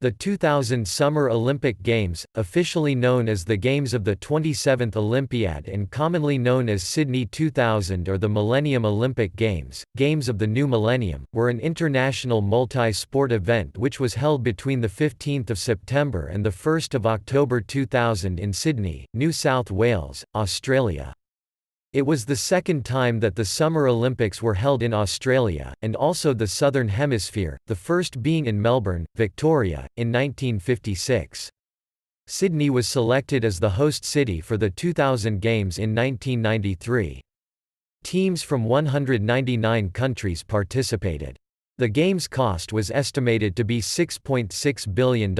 The 2000 Summer Olympic Games, officially known as the Games of the 27th Olympiad and commonly known as Sydney 2000 or the Millennium Olympic Games, Games of the New Millennium, were an international multi-sport event which was held between 15 September and 1 October 2000 in Sydney, New South Wales, Australia. It was the second time that the Summer Olympics were held in Australia, and also the Southern Hemisphere, the first being in Melbourne, Victoria, in 1956. Sydney was selected as the host city for the 2000 Games in 1993. Teams from 199 countries participated. The Games' cost was estimated to be $6.6 billion.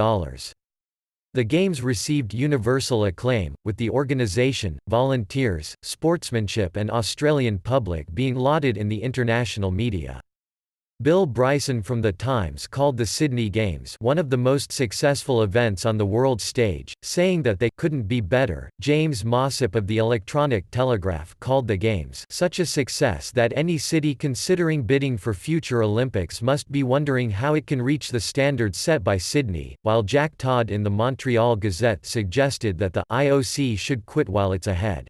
The Games received universal acclaim, with the organisation, volunteers, sportsmanship and Australian public being lauded in the international media. Bill Bryson from The Times called the Sydney Games one of the most successful events on the world stage, saying that they couldn't be better. James Mossop of the Electronic Telegraph called the Games such a success that any city considering bidding for future Olympics must be wondering how it can reach the standards set by Sydney, while Jack Todd in the Montreal Gazette suggested that the IOC should quit while it's ahead.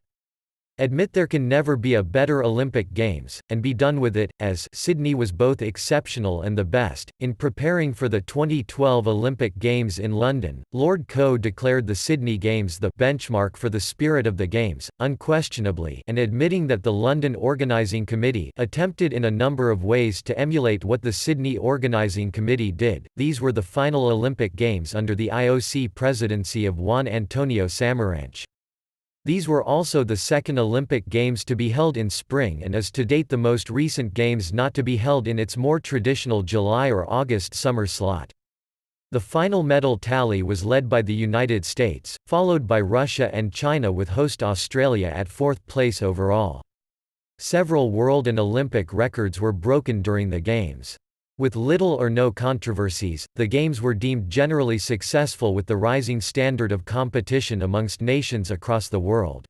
Admit there can never be a better Olympic Games, and be done with it, as Sydney was both exceptional and the best. In preparing for the 2012 Olympic Games in London, Lord Coe declared the Sydney Games the benchmark for the spirit of the Games, unquestionably, and admitting that the London Organising Committee attempted in a number of ways to emulate what the Sydney Organising Committee did. These were the final Olympic Games under the IOC presidency of Juan Antonio Samaranch. These were also the second Olympic Games to be held in spring and is to date the most recent Games not to be held in its more traditional July or August summer slot. The final medal tally was led by the United States, followed by Russia and China with host Australia at fourth place overall. Several world and Olympic records were broken during the Games. With little or no controversies, the Games were deemed generally successful with the rising standard of competition amongst nations across the world.